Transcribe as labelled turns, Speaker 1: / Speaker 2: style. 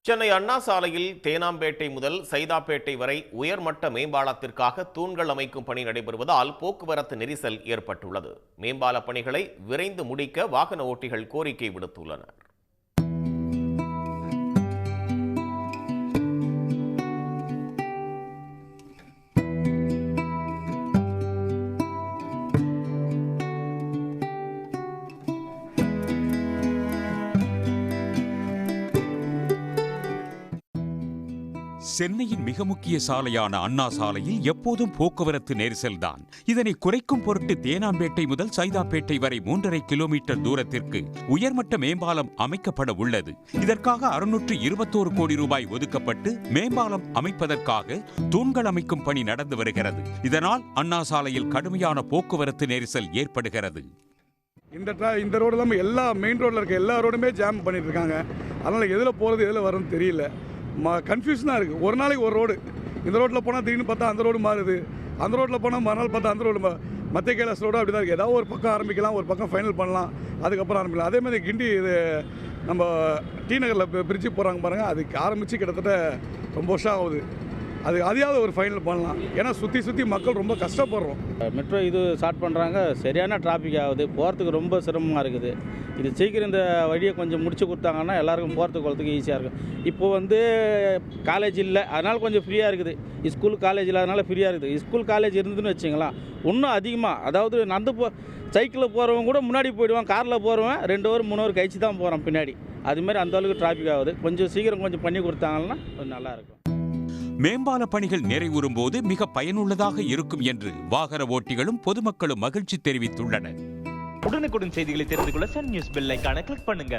Speaker 1: சென்னை அண்ணா சாலையில் தேனாம்பேட்டை முதல் சைதாப்பேட்டை வரை உயர்மட்ட மேம்பாலத்திற்காக தூண்கள் அமைக்கும் பணி நடைபெறுவதால் போக்குவரத்து நெரிசல் ஏற்பட்டுள்ளது. மேம்பால பணிகளை விரைந்து முடிக்க வாகன ஓட்டிகள் கோரிக்கை விடுத்துள்ளனர்.
Speaker 2: சென்னையின் மிக முக்கிய சாலையான அண்ணா சாலையில் எப்போதும் போக்குவரத்து நெரிசல்தான். இதனை குறைக்கும் பொருட்டு தேனாம்பேட்டை முதல் சைதாப்பேட்டை வரை 3.5 கிலோமீட்டர் தூரத்திற்கு உயர்மட்ட மேம்பாலம் அமைக்கப்பட உள்ளது. இதற்காக 621 கோடி ரூபாய் ஒதுக்கப்பட்டு மேம்பாலம் அமைப்பதற்காக தூண்கள் அமைக்கும் பணி நடந்து வருகிறது. இதனால் அண்ணா சாலையில் கடுமையான போக்குவரத்து நெரிசல் ஏற்படுகிறது.
Speaker 3: இந்த ரோடு இல்லாமல் எல்லா மெயின் ரோடில் இருக்க எல்லா ரோடுமே ஜாம் பண்ணிட்டு இருக்காங்க. அதனால் எதில் போகிறது எதில் வரும்னு தெரியல. கன்ஃபியூஷனாக இருக்குது. ஒரு நாளைக்கு ஒரு ரோடு, இந்த ரோட்டில் போனால் திடீர்னு பார்த்தா அந்த ரோடு மாறுது, அந்த ரோட்டில் போனால் மறுநாள் பார்த்தா அந்த ரோடு மத்திய கைலாஸ் ரோடு அப்படி தான் இருக்குது. ஏதாவது ஒரு பக்கம் ஆரம்பிக்கலாம், ஒரு பக்கம் ஃபைனல் பண்ணலாம், அதுக்கப்புறம் ஆரம்பிக்கலாம். அதேமாதிரி கிண்டி இது நம்ம டி நகரில் பிரிட்ஜு போகிறாங்க பாருங்கள், அதுக்கு ஆரம்பித்து கிட்டத்தட்ட ரொம்ப வருஷம் ஆகுது. அதையாவது ஒரு ஃபைனல் பண்ணலாம். ஏன்னா சுற்றி மக்கள் ரொம்ப கஷ்டப்படுறோம்.
Speaker 4: மெட்ரோ இது ஸ்டார்ட் பண்ணுறாங்க, சரியான டிராஃபிக் ஆகுது, போகிறதுக்கு ரொம்ப சிரமமாக இருக்குது. இது சீக்கிரம் இந்த வழியை கொஞ்சம் முடிச்சு கொடுத்தாங்கன்னா எல்லாருக்கும் போகிறதுக்கு ஈஸியாக இருக்கும். இப்போது காலேஜ் இல்லை, அதனால் கொஞ்சம் ஃப்ரீயாக இருக்குது. ஸ்கூல் காலேஜ் இல்லாதனால ஃப்ரீயாக இருக்குது. ஸ்கூல் காலேஜ் இருந்துன்னு வச்சிங்களேன், இன்னும் அதிகமாக, அதாவது நடந்து சைக்கிளில் போகிறவங்க கூட முன்னாடி போயிடுவான், காரில் போகிறவன் 2 ஹவர் 3 ஹவர் கழிச்சு தான் போகிறான் பின்னாடி. அதுமாதிரி அந்தளவுக்கு டிராஃபிக் ஆகுது. கொஞ்சம் சீக்கிரம் கொஞ்சம் பண்ணி கொடுத்தாங்கன்னா கொஞ்சம் நல்லாயிருக்கும்.
Speaker 2: மேம்பால பணிகள் நிறைவுறும் போது மிக பயனுள்ளதாக இருக்கும் என்று வாகன ஓட்டிகளும் பொதுமக்களும் மகிழ்ச்சி தெரிவித்துள்ளனர்.
Speaker 5: உடனுக்குடன் செய்திகளை தெரிந்து கொள்ள சன் நியூஸ் பெல் ஐகானை கிளிக் பண்ணுங்க.